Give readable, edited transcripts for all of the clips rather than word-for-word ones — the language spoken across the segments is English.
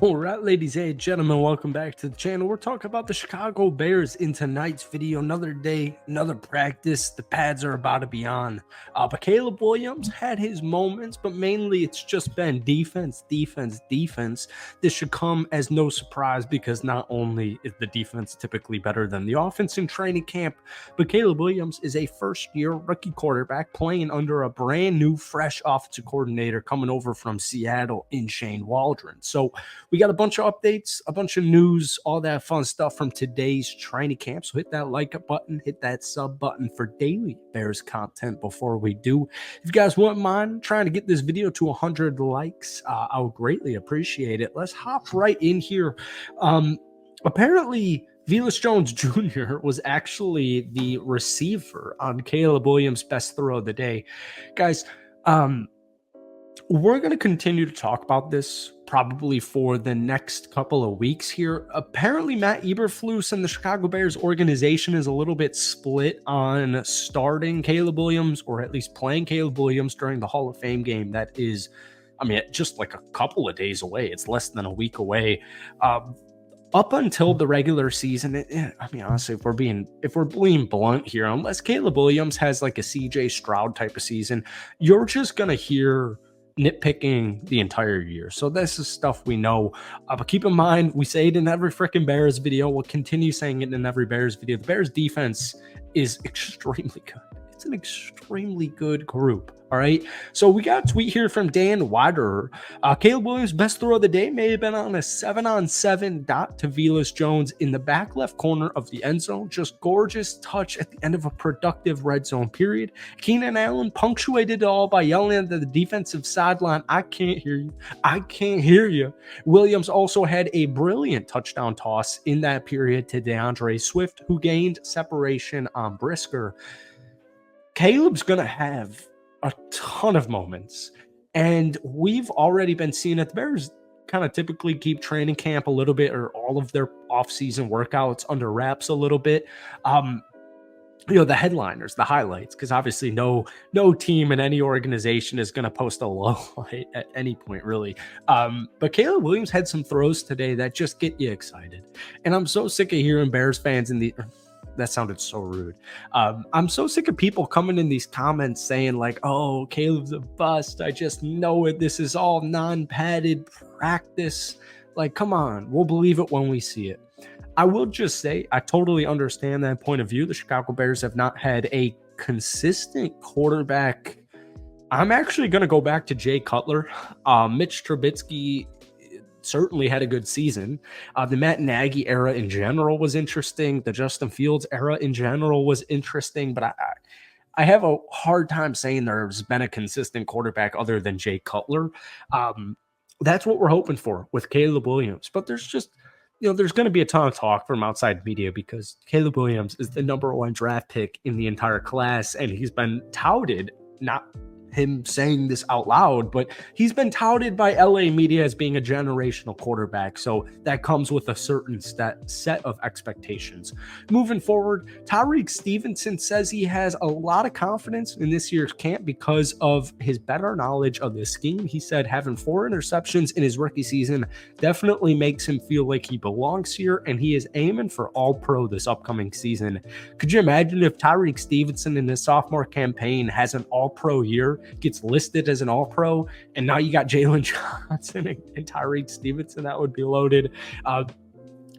All right, ladies and gentlemen, welcome back to the channel. We're talking about the Chicago Bears in tonight's video. Another day, another practice. The pads are about to be on. But Caleb Williams had his moments, but mainly it's just been defense, defense, defense. This should come as no surprise because not only is the defense typically better than the offense in training camp, but Caleb Williams is a first-year rookie quarterback playing under a brand new, fresh offensive coordinator coming over from Seattle in Shane Waldron. So we got a bunch of updates, a bunch of news, all that fun stuff from today's training camp. So hit that like button, hit that sub button for daily Bears content before we do. If you guys wouldn't mind trying to get this video to 100 likes, I would greatly appreciate it. Let's hop right in here. Apparently, Velus Jones Jr. was actually the receiver on Caleb Williams' best throw of the day. Guys, we're going to continue to talk about this probably for the next couple of weeks here. Apparently, Matt Eberflus and the Chicago Bears organization is a little bit split on starting Caleb Williams, or at least playing Caleb Williams during the Hall of Fame game. That is, I mean, just like a couple of days away. It's less than a week away. Up until the regular season, I mean, honestly, if we're being blunt here, unless Caleb Williams has like a CJ Stroud type of season, you're just going to hear nitpicking the entire year. So this is stuff we know, but keep in mind, we say it in every freaking Bears video. We'll continue saying it in every Bears video. The Bears defense is extremely good. It's an extremely good group. All right. So we got a tweet here from Dan Widerer. Caleb Williams' best throw of the day may have been on a 7-on-7 dot to Velus Jones in the back left corner of the end zone. Just gorgeous touch at the end of a productive red zone period. Keenan Allen punctuated it all by yelling at the defensive sideline, "I can't hear you. I can't hear you." Williams also had a brilliant touchdown toss in that period to DeAndre Swift, who gained separation on Brisker. Caleb's going to have a ton of moments, and we've already been seeing it. The Bears kind of typically keep training camp a little bit, or all of their off-season workouts under wraps a little bit. The headliners, the highlights, because obviously no team in any organization is going to post a low light at any point, really. But Caleb Williams had some throws today that just get you excited, and I'm so sick of hearing Bears fans in the. That sounded so rude. I'm so sick of people coming in these comments saying like, "Oh, Caleb's a bust. I just know it. This is all non-padded practice." Like, come on. We'll believe it when we see it. I will just say I totally understand that point of view. The Chicago Bears have not had a consistent quarterback. I'm actually going to go back to Jay Cutler. Mitch Trubisky certainly had a good season. The Matt Nagy era in general was interesting. The Justin Fields era in general was interesting, but I have a hard time saying there's been a consistent quarterback other than Jay Cutler. That's what we're hoping for with Caleb Williams. But there's just, there's going to be a ton of talk from outside media because Caleb Williams is the #1 draft pick in the entire class, and he's been touted, not him saying this out loud, but he's been touted by LA media as being a generational quarterback. So that comes with a certain set of expectations. Moving forward, Tyrique Stevenson says he has a lot of confidence in this year's camp because of his better knowledge of the scheme. He said having 4 interceptions in his rookie season definitely makes him feel like he belongs here, and he is aiming for All-Pro this upcoming season. Could you imagine if Tyrique Stevenson in his sophomore campaign has an All-Pro year, gets listed as an All-Pro, and now you got Jalen Johnson and Tyrique Stevenson? That would be loaded.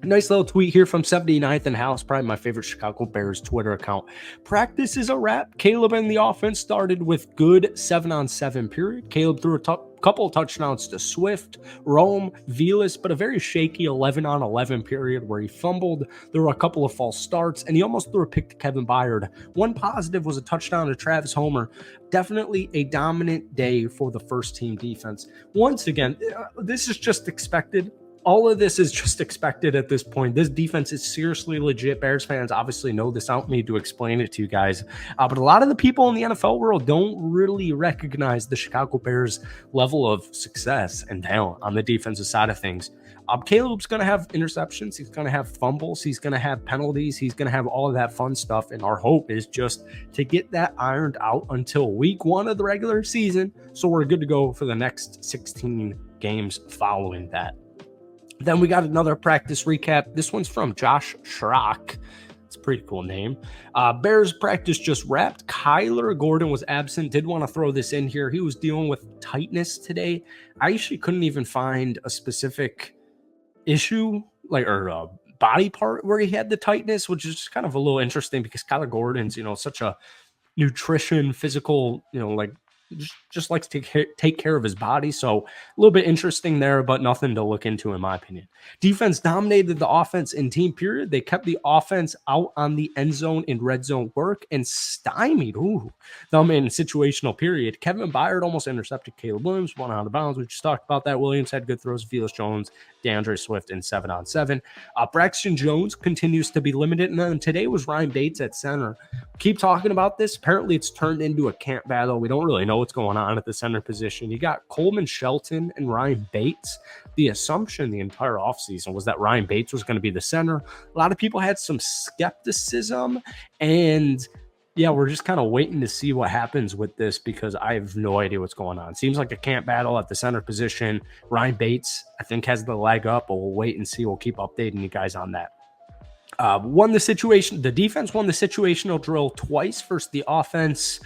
Nice little tweet here from 79th and House, probably my favorite Chicago Bears Twitter account. Practice is a wrap. Caleb and the offense started with good 7-on-7 period. Caleb threw a couple of touchdowns to Swift, Rome, Velus, but a very shaky 11-on-11 period where he fumbled. There were a couple of false starts, and he almost threw a pick to Kevin Byard. One positive was a touchdown to Travis Homer. Definitely a dominant day for the first-team defense. Once again, this is just expected. All of this is just expected at this point. This defense is seriously legit. Bears fans obviously know this. I don't need to explain it to you guys. But a lot of the people in the NFL world don't really recognize the Chicago Bears level of success and talent on the defensive side of things. Caleb's going to have interceptions. He's going to have fumbles. He's going to have penalties. He's going to have all of that fun stuff. And our hope is just to get that ironed out until week 1 of the regular season, so we're good to go for the next 16 games following that. Then we got another practice recap. This one's from Josh Schrock. It's a pretty cool name. Bears practice just wrapped. Kyler Gordon was absent. Did want to throw this in here. He was dealing with tightness today. I actually couldn't even find a specific issue, like, or a body part where he had the tightness, which is just kind of a little interesting because Kyler Gordon's, such a nutrition, physical, like just likes to take care of his body. So a little bit interesting there, but nothing to look into in my opinion. Defense dominated the offense in team period. They kept the offense out on the end zone and red zone work and stymied them in situational period. Kevin Byard almost intercepted Caleb Williams, one out of bounds. We just talked about that. Williams had good throws. Felix Jones, DeAndre Swift in 7-on-7. Braxton Jones continues to be limited. And then today was Ryan Bates at center. Keep talking about this. Apparently it's turned into a camp battle. We don't really know what's going on at the center position. You got Coleman Shelton and Ryan Bates. The assumption the entire offseason was that Ryan Bates was going to be the center. A lot of people had some skepticism, and yeah, we're just kind of waiting to see what happens with this because I have no idea what's going on. Seems like a camp battle at the center position. Ryan Bates, I think, has the leg up, but we'll wait and see. We'll keep updating you guys on that. The defense won the situational drill twice versus the offense.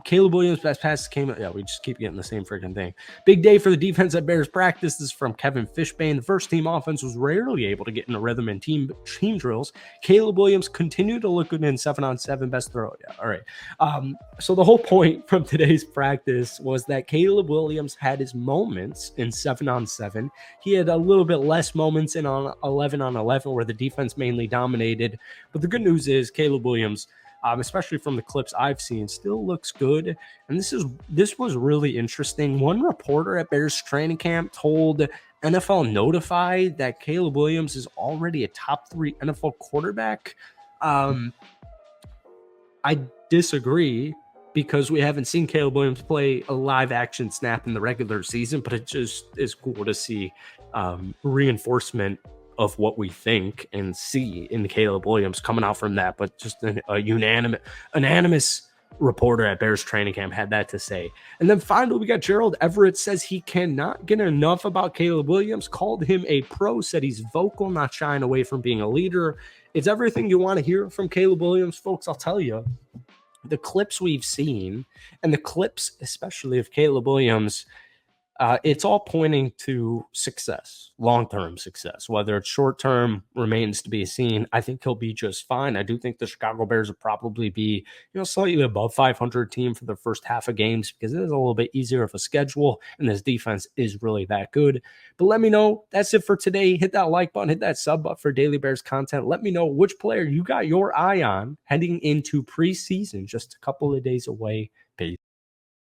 Caleb Williams' best pass came. Yeah, we just keep getting the same freaking thing. Big day for the defense at Bears practice. This is from Kevin Fishbane. The first team offense was rarely able to get in a rhythm in team drills. Caleb Williams continued to look good in 7-on-7 best throw. Yeah, all right. So the whole point from today's practice was that Caleb Williams had his moments in 7-on-7. He had a little bit less moments in on 11-on-11 where the defense mainly dominated. But the good news is Caleb Williams, especially from the clips I've seen, still looks good. And this was really interesting. One reporter at Bears training camp told NFL Notified that Caleb Williams is already a top 3 NFL quarterback. I disagree because we haven't seen Caleb Williams play a live action snap in the regular season, but it just is cool to see reinforcement of what we think and see in Caleb Williams coming out from that. But just a unanimous reporter at Bears training camp had that to say. And then finally, we got Gerald Everett says he cannot get enough about Caleb Williams, called him a pro, said he's vocal, not shying away from being a leader. It's everything you want to hear from Caleb Williams, folks. I'll tell you, the clips we've seen and the clips, especially of Caleb Williams, it's all pointing to success, long-term success. Whether it's short-term remains to be seen. I think he'll be just fine. I do think the Chicago Bears will probably be, slightly above 500 team for the first half of games because it is a little bit easier of a schedule, and this defense is really that good. But let me know. That's it for today. Hit that like button, hit that sub button for Daily Bears content. Let me know which player you got your eye on heading into preseason, just a couple of days away. Peace.